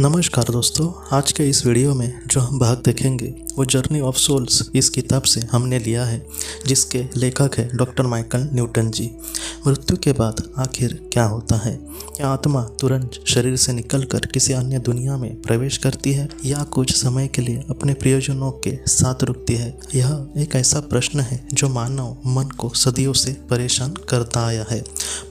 नमस्कार दोस्तों, आज के इस वीडियो में जो हम भाग देखेंगे वो जर्नी ऑफ सोल्स इस किताब से हमने लिया है, जिसके लेखक है डॉक्टर माइकल न्यूटन जी। मृत्यु के बाद आखिर क्या होता है? क्या आत्मा तुरंत शरीर से निकलकर किसी अन्य दुनिया में प्रवेश करती है या कुछ समय के लिए अपने प्रियजनों के साथ रुकती है? यह एक ऐसा प्रश्न है जो मानव मन को सदियों से परेशान करता आया है।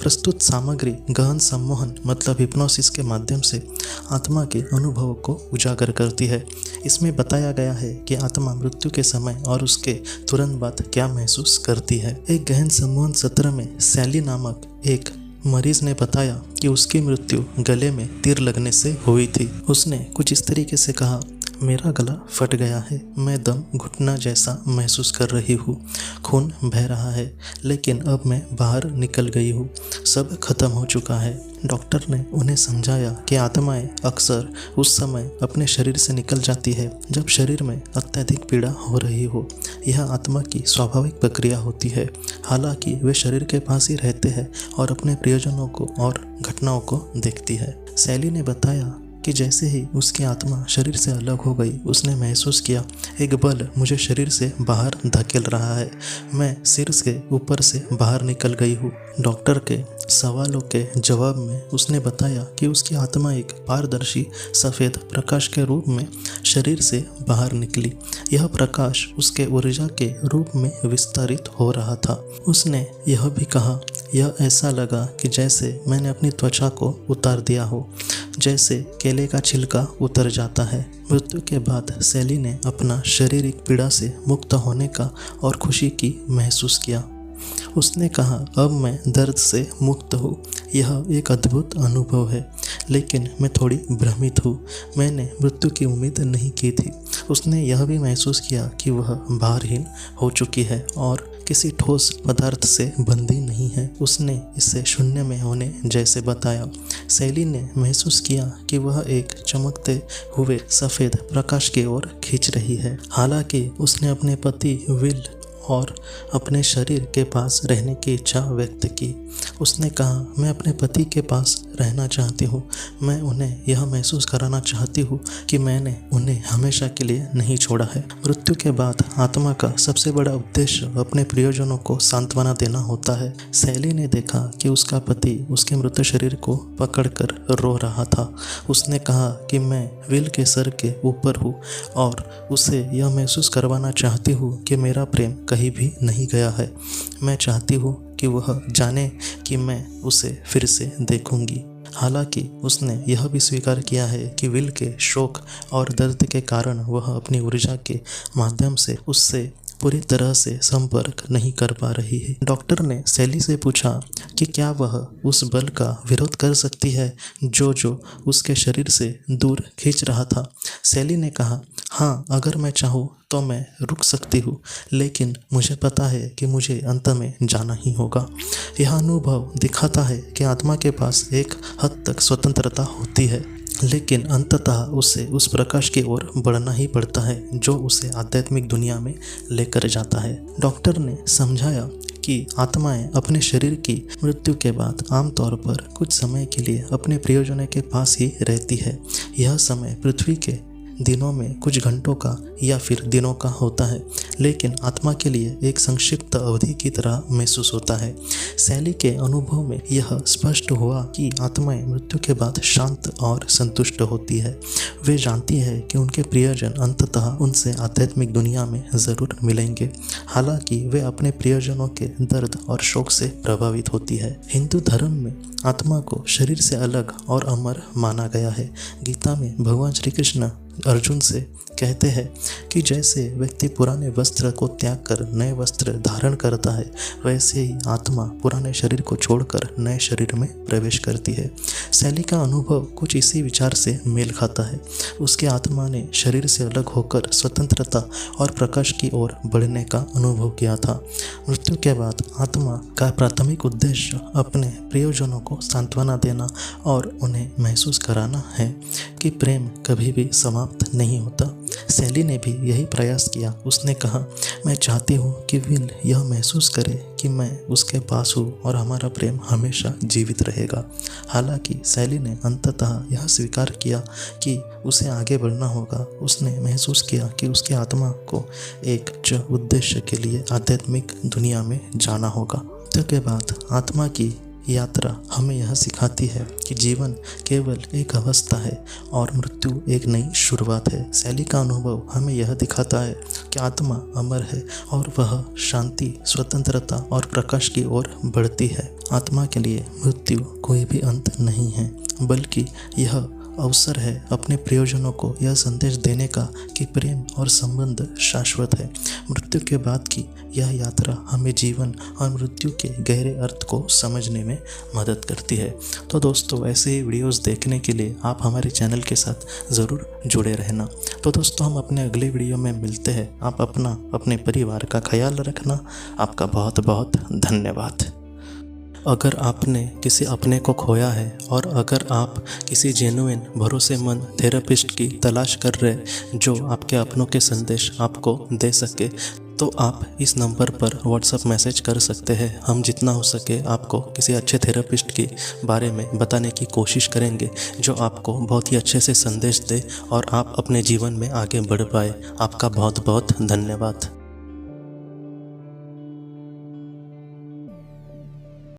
प्रस्तुत सामग्री गहन सम्मोहन मतलब हिप्नोसिस के माध्यम से आत्मा के अनुभवों को उजागर करती है। इसमें बताया गया है कि आत्मा मृत्यु के समय और उसके तुरंत बाद क्या महसूस करती है। एक गहन सम्मोहन सत्र में सैली नामक एक मरीज ने बताया कि उसकी मृत्यु गले में तीर लगने से हुई थी। उसने कुछ इस तरीके से कहा, मेरा गला फट गया है, मैं दम घुटना जैसा महसूस कर रही हूँ, खून बह रहा है, लेकिन अब मैं बाहर निकल गई हूँ, सब खत्म हो चुका है। डॉक्टर ने उन्हें समझाया कि आत्माएं अक्सर उस समय अपने शरीर से निकल जाती है जब शरीर में अत्यधिक पीड़ा हो रही हो। यह आत्मा की स्वाभाविक प्रक्रिया होती है। हालांकि वे शरीर के पास ही रहते हैं और अपने प्रियजनों को और घटनाओं को देखती है। सैली ने बताया कि जैसे ही उसकी आत्मा शरीर से अलग हो गई, उसने महसूस किया एक बल मुझे शरीर से बाहर धकेल रहा है, मैं सिर के ऊपर से बाहर निकल गई हूँ। डॉक्टर के सवालों के जवाब में उसने बताया कि उसकी आत्मा एक पारदर्शी सफ़ेद प्रकाश के रूप में शरीर से बाहर निकली। यह प्रकाश उसके ऊर्जा के रूप में विस्तारित हो रहा था। उसने यह भी कहा, यह ऐसा लगा कि जैसे मैंने अपनी त्वचा को उतार दिया हो, जैसे केले का छिलका उतर जाता है। मृत्यु के बाद सैली ने अपना शारीरिक पीड़ा से मुक्त होने का और खुशी की महसूस किया। उसने कहा, अब मैं दर्द से मुक्त हूँ। यह एक अद्भुत अनुभव है, लेकिन मैं थोड़ी भ्रमित हूँ। मैंने मृत्यु की उम्मीद नहीं की थी। उसने यह भी महसूस किया कि वह भारहीन हो चुकी है और किसी ठोस पदार्थ से बंधी नहीं है। उसने इसे शून्य में होने जैसे बताया। सैली ने महसूस किया कि वह एक चमकते हुए सफ़ेद प्रकाश की ओर खींच रही है। हालांकि उसने अपने पति विल और अपने शरीर के पास रहने की इच्छा व्यक्त की। उसने कहा, मैं अपने पति के पास रहना चाहती हूँ। मैं उन्हें यह महसूस कराना चाहती हूँ कि मैंने उन्हें हमेशा के लिए नहीं छोड़ा है। मृत्यु के बाद आत्मा का सबसे बड़ा उद्देश्य अपने प्रियजनों को सांत्वना देना होता है। सैली ने देखा कि उसका पति उसके मृत शरीर को पकड़कर रो रहा था। उसने कहा कि मैं विल के सर के ऊपर हूँ और उसे यह महसूस करवाना चाहती हूँ कि मेरा प्रेम कहीं भी नहीं गया है। मैं चाहती हूँ कि वह जाने कि मैं उसे फिर से देखूंगी। हालांकि उसने यह भी स्वीकार किया है कि विल के शोक और दर्द के कारण वह अपनी ऊर्जा के माध्यम से उससे पूरी तरह से संपर्क नहीं कर पा रही है। डॉक्टर ने सैली से पूछा कि क्या वह उस बल का विरोध कर सकती है जो उसके शरीर से दूर खींच रहा था। सैली ने कहा, हाँ, अगर मैं चाहूँ तो मैं रुक सकती हूँ, लेकिन मुझे पता है कि मुझे अंत में जाना ही होगा। यह अनुभव दिखाता है कि आत्मा के पास एक हद तक स्वतंत्रता होती है, लेकिन अंततः उसे उस प्रकाश की ओर बढ़ना ही पड़ता है जो उसे आध्यात्मिक दुनिया में लेकर जाता है। डॉक्टर ने समझाया कि आत्माएं अपने शरीर की मृत्यु के बाद आमतौर पर कुछ समय के लिए अपने प्रियजनों के पास ही रहती है। यह समय पृथ्वी के दिनों में कुछ घंटों का या फिर दिनों का होता है, लेकिन आत्मा के लिए एक संक्षिप्त अवधि की तरह महसूस होता है। सैली के अनुभव में यह स्पष्ट हुआ कि आत्माएं मृत्यु के बाद शांत और संतुष्ट होती है। वे जानती है कि उनके प्रियजन अंततः उनसे आध्यात्मिक दुनिया में ज़रूर मिलेंगे। हालांकि वे अपने प्रियजनों के दर्द और शोक से प्रभावित होती है। हिंदू धर्म में आत्मा को शरीर से अलग और अमर माना गया है। गीता में भगवान श्री कृष्ण अर्जुन से कहते हैं कि जैसे व्यक्ति पुराने वस्त्र को त्याग कर नए वस्त्र धारण करता है, वैसे ही आत्मा पुराने शरीर को छोड़कर नए शरीर में प्रवेश करती है। सैली का अनुभव कुछ इसी विचार से मेल खाता है। उसकी आत्मा ने शरीर से अलग होकर स्वतंत्रता और प्रकाश की ओर बढ़ने का अनुभव किया था। मृत्यु के बाद आत्मा का प्राथमिक उद्देश्य अपने प्रियजनों को सांत्वना देना और उन्हें महसूस कराना है कि प्रेम कभी भी समाप्त नहीं होता। सैली ने भी यही प्रयास किया। उसने कहा, मैं चाहती हूँ कि विल यह महसूस करे कि मैं उसके पास हूँ और हमारा प्रेम हमेशा जीवित रहेगा। हालांकि सैली ने अंततः यह स्वीकार किया कि उसे आगे बढ़ना होगा। उसने महसूस किया कि उसकी आत्मा को एक उद्देश्य के लिए आध्यात्मिक दुनिया में जाना होगा। मृत्यु के बाद आत्मा की यात्रा हमें यह सिखाती है कि जीवन केवल एक अवस्था है और मृत्यु एक नई शुरुआत है। सैली का अनुभव हमें यह दिखाता है कि आत्मा अमर है और वह शांति, स्वतंत्रता और प्रकाश की ओर बढ़ती है। आत्मा के लिए मृत्यु कोई भी अंत नहीं है, बल्कि यह अवसर है अपने प्रियजनों को यह संदेश देने का कि प्रेम और संबंध शाश्वत है। मृत्यु के बाद की यह यात्रा हमें जीवन और मृत्यु के गहरे अर्थ को समझने में मदद करती है। तो दोस्तों, ऐसे ही वीडियोस देखने के लिए आप हमारे चैनल के साथ ज़रूर जुड़े रहना। तो दोस्तों, हम अपने अगले वीडियो में मिलते हैं। आप अपने परिवार का ख्याल रखना। आपका बहुत बहुत धन्यवाद। अगर आपने किसी अपने को खोया है और अगर आप किसी जेन्युइन भरोसेमंद थेरेपिस्ट की तलाश कर रहे जो आपके अपनों के संदेश आपको दे सके, तो आप इस नंबर पर व्हाट्सएप मैसेज कर सकते हैं। हम जितना हो सके आपको किसी अच्छे थेरेपिस्ट के बारे में बताने की कोशिश करेंगे जो आपको बहुत ही अच्छे से संदेश दे और आप अपने जीवन में आगे बढ़ पाए। आपका बहुत बहुत धन्यवाद।